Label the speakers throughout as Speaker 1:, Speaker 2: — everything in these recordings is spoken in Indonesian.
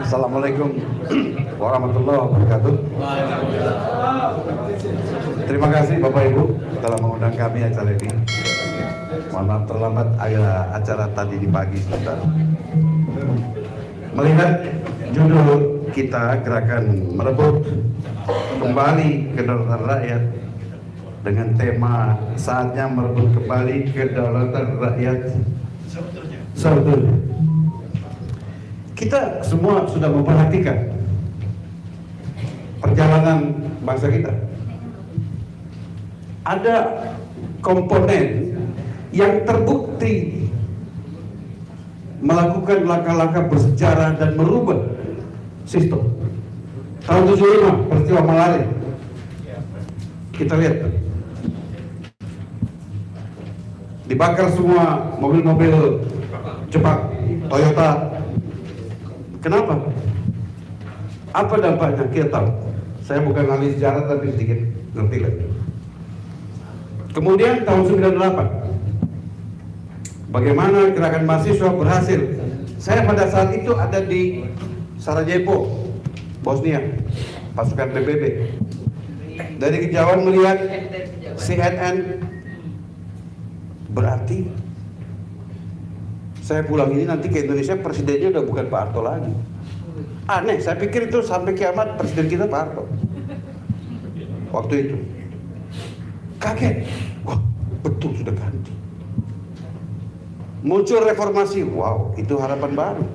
Speaker 1: Assalamualaikum warahmatullahi wabarakatuh. Terima kasih Bapak Ibu telah mengundang kami acara ini. Mohon maaf terlambat acara tadi di pagi sebentar. Melihat judul kita gerakan merebut kembali kedaulatan rakyat dengan tema saatnya merebut kembali kedaulatan rakyat sebetulnya. Kita semua sudah memperhatikan perjalanan bangsa kita. Ada komponen yang terbukti melakukan langkah-langkah bersejarah dan merubah sistem. Tahun 75 peristiwa Malari, kita lihat dibakar semua mobil-mobil Jepang, Toyota. Kenapa? Apa dampaknya? Kita tahu. Saya bukan ahli sejarah tapi sedikit ngerti lah. Kemudian tahun 98, bagaimana gerakan mahasiswa berhasil. Saya pada saat itu ada di Sarajevo, Bosnia, pasukan PBB. Dari kejauhan melihat CNN, berarti saya pulang ini nanti ke Indonesia presidennya udah bukan Pak Harto lagi. Aneh, saya pikir itu sampai kiamat presiden kita Pak Harto. Waktu itu kaget, wah betul sudah ganti. Muncul reformasi, wow itu harapan baru.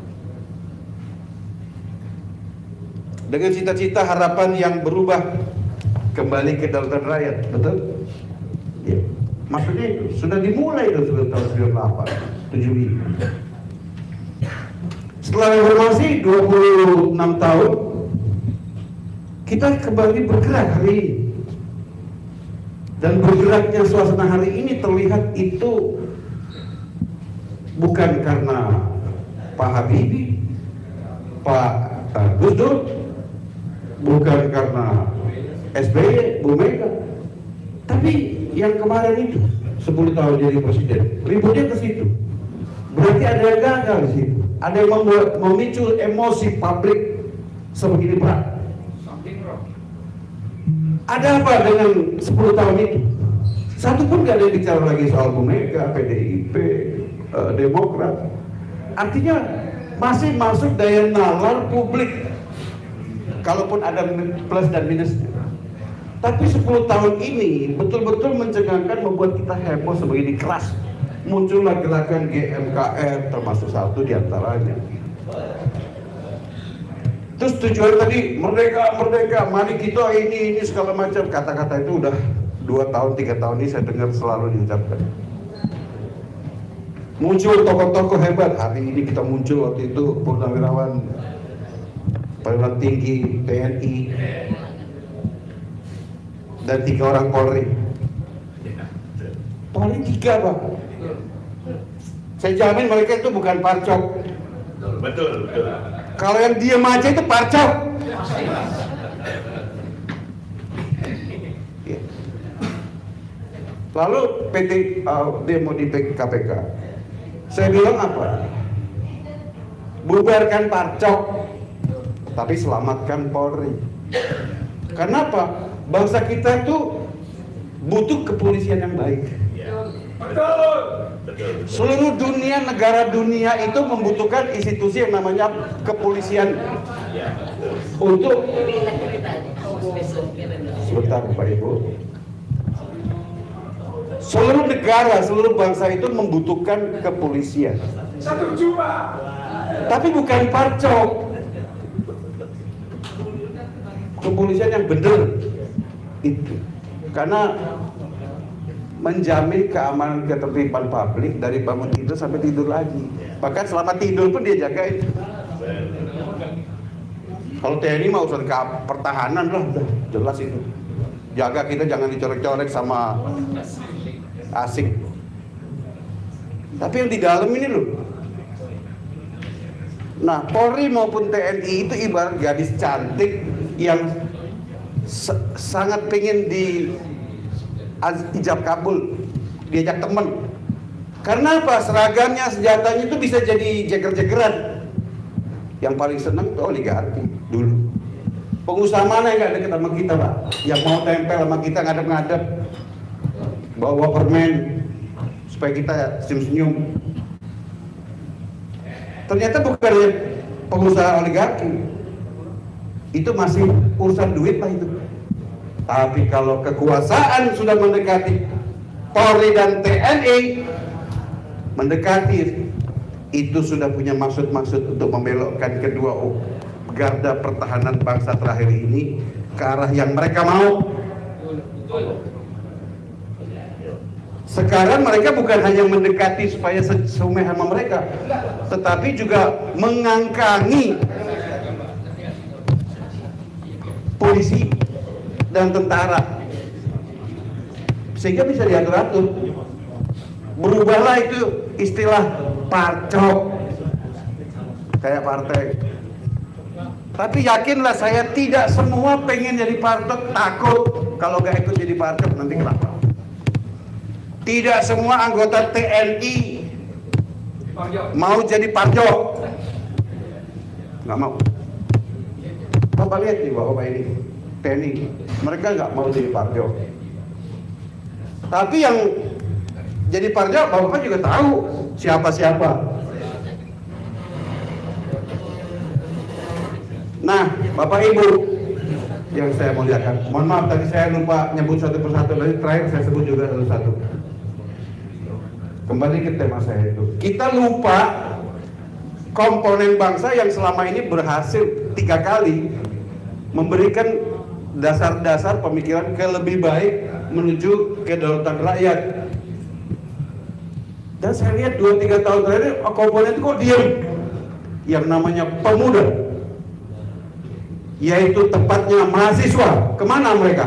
Speaker 1: Dengan cita-cita harapan yang berubah kembali ke kedaulatan rakyat, betul? Ya. Maksudnya itu sudah dimulai itu sudah tahun 98, 75. Setelah reformasi 26 tahun kita kembali bergerak hari ini. Dan bergeraknya suasana hari ini terlihat itu bukan karena Pak Habibie, Pak Gus Dur, bukan karena SBY, Bu Mega, tapi yang kemarin itu 10 tahun jadi presiden, ributnya ke situ. Berarti ada yang gagal di situ. Ada yang memicu emosi publik sebegini berat. Ada apa dengan 10 tahun itu? Satu pun gak ada yang bicara lagi soal Bu Mega, PDIP, Demokrat. Artinya masih masuk daya nalar publik. Kalaupun ada plus dan minusnya. Tapi 10 tahun ini betul-betul mencengangkan, membuat kita heboh sebegini keras. Muncullah gerakan GMKR termasuk satu diantaranya. Terus tujuan tadi merdeka, merdeka, mari kita ini segala macam. Kata-kata itu udah 2 tahun, 3 tahun ini saya dengar selalu diucapkan. Muncul tokoh-tokoh hebat. Hari ini kita muncul, waktu itu Purnawirawan perwira tinggi TNI dan 3 orang Polri. Polri 3 Pak. Saya jamin mereka itu bukan parcok.
Speaker 2: Betul.
Speaker 1: Kalau yang diam aja itu parcok. Lalu PT demo di KPK. Saya bilang apa? Bubarkan parcok, tapi selamatkan Polri. Kenapa? Bangsa kita itu butuh kepolisian yang baik.
Speaker 2: Betul.
Speaker 1: Seluruh dunia, negara dunia itu membutuhkan institusi yang namanya kepolisian. Untuk sebentar Bapak Ibu. Seluruh negara, seluruh bangsa itu membutuhkan kepolisian.
Speaker 2: Setuju Pak.
Speaker 1: Tapi bukan parcok. Kepolisian yang benar itu. Karena menjamin keamanan ketertiban publik dari bangun tidur sampai tidur lagi. Bahkan selama tidur pun dia jagain. Kalau TNI mah urusan pertahanan lah, udah jelas itu. Jaga kita jangan dicorek-corek sama asing. Tapi yang di dalam ini loh. Nah, Polri maupun TNI itu ibarat gadis cantik yang sangat pengen di ijab kabul, diajak temen. Karena apa? Seragamnya, senjatanya itu bisa jadi jeger-jegeran. Yang paling senang tuh oligarki dulu. Pengusaha mana yang nggak deket sama kita, Pak? Yang mau tempel sama kita ngadep-ngadep, bawa permen supaya kita senyum-senyum. Ternyata bukan pengusaha oligarki, itu masih urusan duit lah itu. Tapi kalau kekuasaan sudah mendekati Polri dan TNI, mendekati, itu sudah punya maksud-maksud untuk membelokkan kedua garda pertahanan bangsa terakhir ini ke arah yang mereka mau. Sekarang mereka bukan hanya mendekati supaya sumeh sama mereka, tetapi juga mengangkangi polisi dan tentara sehingga bisa diatur-atur. Berubahlah itu istilah parcok kayak partai. Tapi yakinlah saya, tidak semua pengen jadi parcok, takut kalau gak ikut jadi parcok nanti kenapa. Tidak semua anggota TNI mau jadi parcok, nggak mau. Bapak lihat nih Bapak ini TNI, mereka nggak mau jadi parcok. Tapi yang jadi parcok, Bapak juga tahu siapa-siapa. Nah, Bapak Ibu yang saya muliakan, mohon maaf tadi saya lupa nyebut satu persatu, tadi terakhir saya sebut juga satu-satu. Kembali ke tema saya itu, kita lupa komponen bangsa yang selama ini berhasil 3 kali memberikan dasar-dasar pemikiran ke lebih baik menuju kedaulatan rakyat. Dan saya lihat 2-3 tahun terakhir komponen itu kok diam. Yang namanya pemuda, yaitu tepatnya mahasiswa, kemana mereka?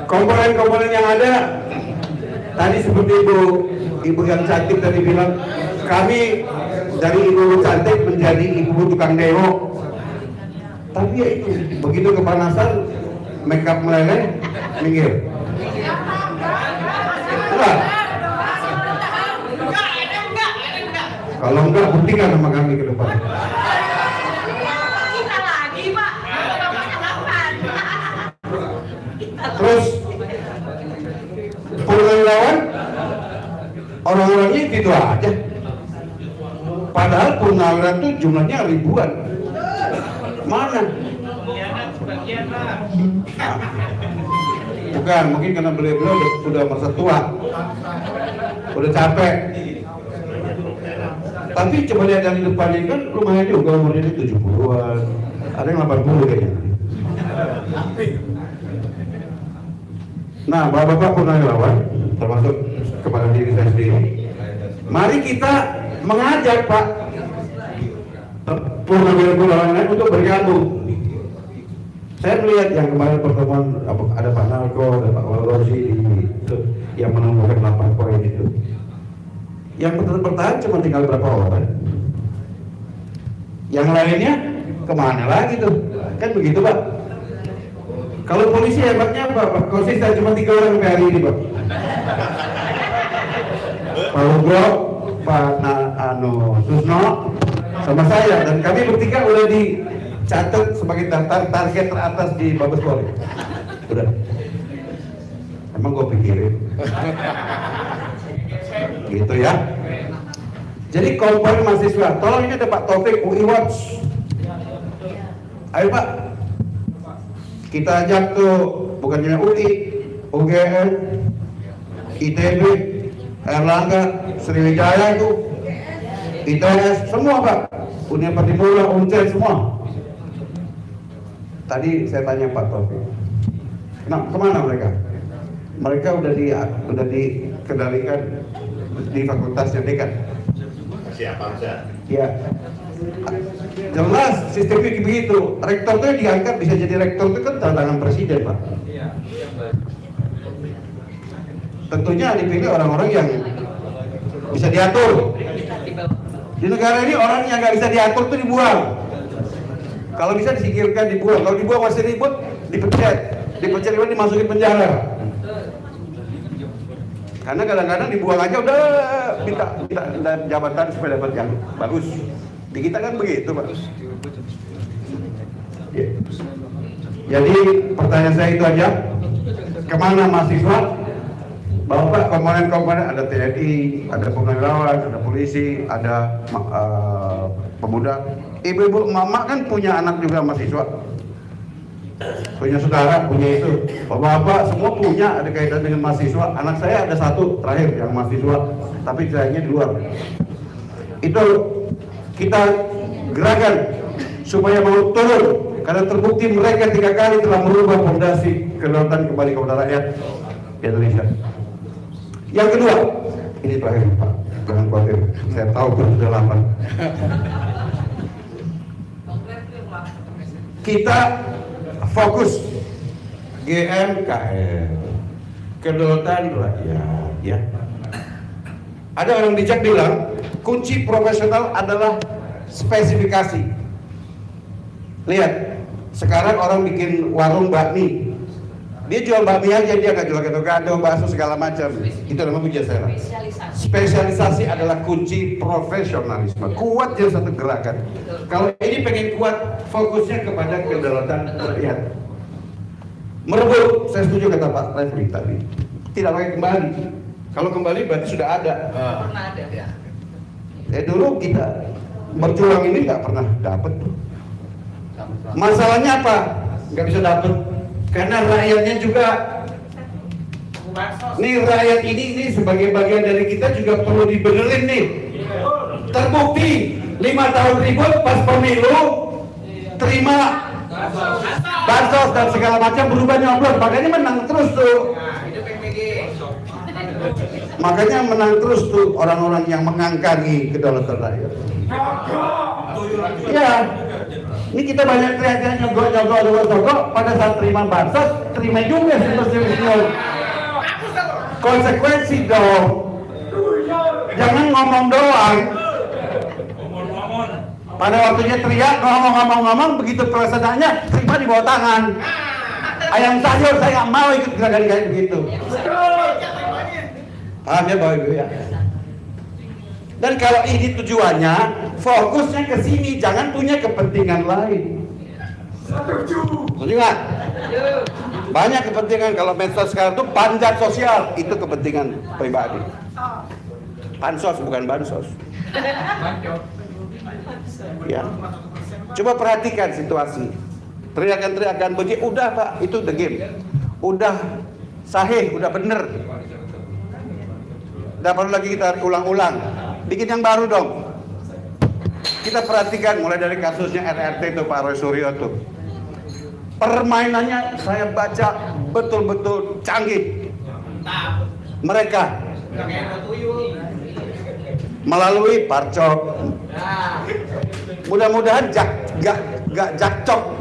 Speaker 1: Komponen-komponen yang ada tadi seperti ibu yang cantik tadi bilang, kami dari ibu cantik menjadi ibu tukang demo. Tapi ya itu, begitu kepanasan, make up meleleh, minggir. Enggak. Kalau enggak, buktikan sama kami ke depan. Terus Purnawirawan orang-orangnya gitu aja. Padahal Purnawirawan itu jumlahnya ribuan. Mana? Bukan, mungkin karena beliau sudah masa tua, udah capek. Tapi coba lihat dari depannya kan lumayan juga umurnya 70-an, ada yang 80 kayaknya. Nah, Bapak-bapak Purnawirawan, termasuk kepada diri saya sendiri, mari kita mengajak Pak Purnawirawan lain untuk bergabung. Saya melihat yang kemarin pertemuan ada Pak Narko, ada Pak Walrosi itu yang menemukan 8 poin itu. Yang bertahan cuma tinggal berapa orang. Yang lainnya kemana lagi tuh? Kan begitu Pak. Kalau polisi hebatnya apa Pak? Konsisten cuma 3 orang sampai hari ini Pak. Pak Ugro, Pak Susno, sama saya, dan kami bertiga udah dicatat sebagai target teratas di Mabes Polri. Udah. Emang gue pikirin. Gitu ya. Jadi komponen mahasiswa, tolong ini ada Pak Taufik UI Watch. Ayo Pak, kita ajak tuh bukannya UI, UGM, ITB, Erlangga, Sriwijaya itu, ITS, semua Pak, Universitas Patimura, Uncel semua. Tadi saya tanya Pak Taufik, nah kemana mereka? Mereka udah dikendalikan di fakultasnya dekan.
Speaker 2: Siapa saja?
Speaker 1: Ya, jelas sistemnya begitu. Rektor itu diangkat bisa jadi rektor itu kan tangan presiden Pak. Tentunya dipilih orang-orang yang bisa diatur. Di negara ini orang yang nggak bisa diatur itu dibuang. Kalau bisa disingkirkan, dibuang. Kalau dibuang masih ribut, dipecat dimasukin penjara. Karena kadang-kadang dibuang aja udah minta jabatan supaya dapat yang bagus. Di kita kan begitu, Pak. Ya. Jadi pertanyaan saya itu aja, kemana mahasiswa? Bapak komponen-komponen, ada TNI, ada purnawirawan, ada polisi, ada pemuda. Ibu-ibu mama kan punya anak juga mahasiswa, punya saudara, punya itu. Bapak semua punya ada kaitan dengan mahasiswa. Anak saya ada satu terakhir yang mahasiswa, tapi sayangnya di luar. Itu kita gerakan supaya mau turun, karena terbukti mereka 3 kali telah merubah fondasi kedaulatan kembali kepada rakyat Indonesia. Yang kedua, ini terakhir Pak, jangan khawatir, saya tahu sudah lama. Kita fokus GMKR, kedaulatan rakyat, ya. Ada orang bijak bilang, kunci profesional adalah spesifikasi. Lihat, sekarang orang bikin warung bakmi, dia jual bakmi aja, dia nggak jual gado-gado, bakso segala macam. Itu namanya Pujasera. Spesialisasi adalah kunci profesionalisme. Kuat jadi satu gerakan. Kalau ini pengen kuat, fokusnya kepada kedaulatan rakyat. Merebut, saya setuju kata Pak Refli tadi. Tidak lagi kembali. Kalau kembali berarti sudah ada.
Speaker 3: Pernah ada ya.
Speaker 1: Dulu kita berjuang ini nggak pernah dapat. Masalahnya apa? Nggak bisa dapat. Karena rakyatnya juga, nih rakyat ini sebagai bagian dari kita juga perlu dibenerin nih. Terbukti 5 tahun ribut pas pemilu terima bansos dan segala macam berubah nyoblos, makanya menang terus tuh. Makanya menang terus tuh orang-orang yang mengangkangi kedaulatan rakyat. Ya. Ini kita banyak teriaknya nyogok, pada saat terima bansos, terima juga simbol-simbol. Konsekuensi dong. Jangan ngomong doang. Pada waktunya teriak, ngomong, begitu pelaksanaannya, terima di bawah tangan. Ayam sayur, saya nggak mau ikut gerakan kayak begitu. Paham ya Bapak Ibu ya? Dan kalau ini tujuannya, fokusnya ke sini, jangan punya kepentingan lain. Setuju nggak? Banyak kepentingan. Kalau medsos sekarang itu panjat sosial, itu kepentingan pribadi. Pansos bukan bansos. Ya, coba perhatikan situasi. Teriakan-teriakan begini, udah Pak, itu the game. Udah sahih, udah bener. Tidak perlu lagi kita ulang-ulang. Bikin yang baru dong. Kita perhatikan mulai dari kasusnya RRT itu Pak Roy Suryo tuh. Permainannya saya baca betul-betul canggih. Mereka melalui parcok. Mudah-mudahan gak jakcok,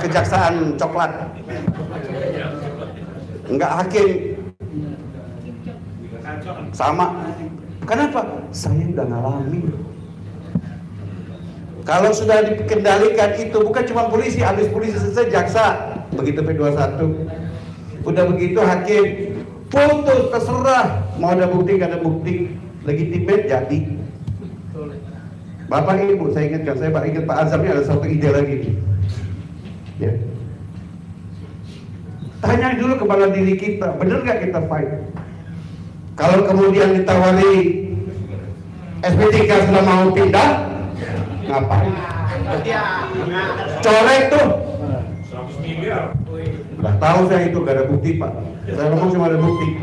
Speaker 1: kejaksaan coklat. Enggak hakim. Sama. Kenapa? Saya udah ngalamin. Kalau sudah dikendalikan itu bukan cuma polisi, habis polisi selesai jaksa, begitu P21. Udah begitu hakim putus, terserah mau ada bukti nggak ada bukti, legitimate jadi. Bapak Ibu, saya ingatkan, saya ingat Pak Azam ini ada satu ide lagi. Ya. Tanya dulu kepada diri kita, benar nggak kita fight? Kalau kemudian ditawari SP3 sudah mau pindah, ngapain? Corek tuh.
Speaker 2: 100 miliar.
Speaker 1: Udah tahu saya itu gak ada bukti Pak. Saya ngomong cuma ada bukti.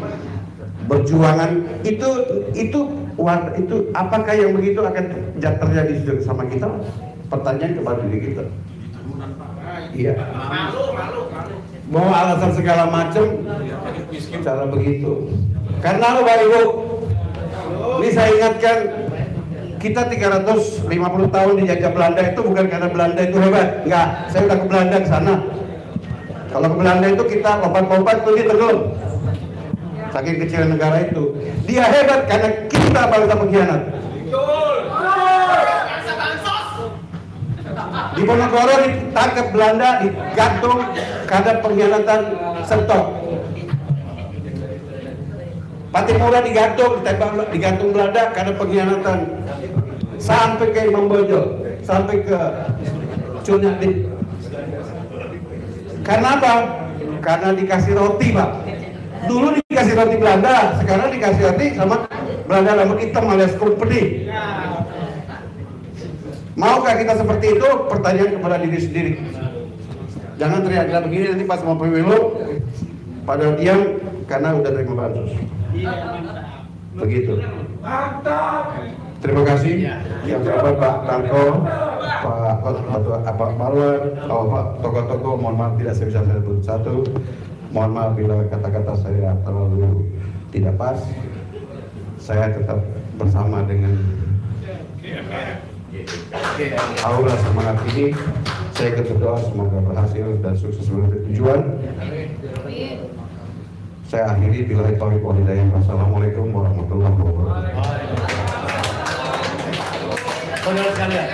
Speaker 1: Berjuangan itu apakah yang begitu akan terjadi sama kita? Pertanyaan kepada diri kita. Iya. Malu. Mau alasan segala macam, cara begitu. Karena Bapak Ibu, ini saya ingatkan, kita 350 tahun dijajah Belanda itu bukan karena Belanda itu hebat, enggak. Saya udah ke Belanda ke sana. Kalau ke Belanda itu kita lompat-lompat tuh dia tenggelam. Saking kecil negara itu. Dia hebat karena kita bangsa pengkhianat. Di Ponorogo ditangkap Belanda, digantung karena pengkhianatan Sentok. Patimura digantung, digantung Belanda karena pengkhianatan. Sampai ke Imam Bonjol, sampai ke Cunyadin. Karena apa? Karena dikasih roti, Pak. Dulu dikasih roti Belanda, sekarang dikasih roti sama Belanda rambut hitam alias company. Maukah kita seperti itu? Pertanyaan kepada diri sendiri. Jangan teriak-teriak begini nanti pas mau pemilu pada diam karena udah terima bansos. Begitu. Terima kasih yang terhormat Pak Tangko, Pak Marwan, Pak tokoh-tokoh. Mohon maaf tidak bisa saya sebut satu. Mohon maaf bila kata-kata saya terlalu tidak pas. Saya tetap bersama dengan aura semangat ini. Saya berdoa semoga berhasil dan sukses menuju tujuan. Saya akhiri bila taufiq wal hidayah. Wassalamualaikum warahmatullahi wabarakatuh.
Speaker 3: Saudara sekalian,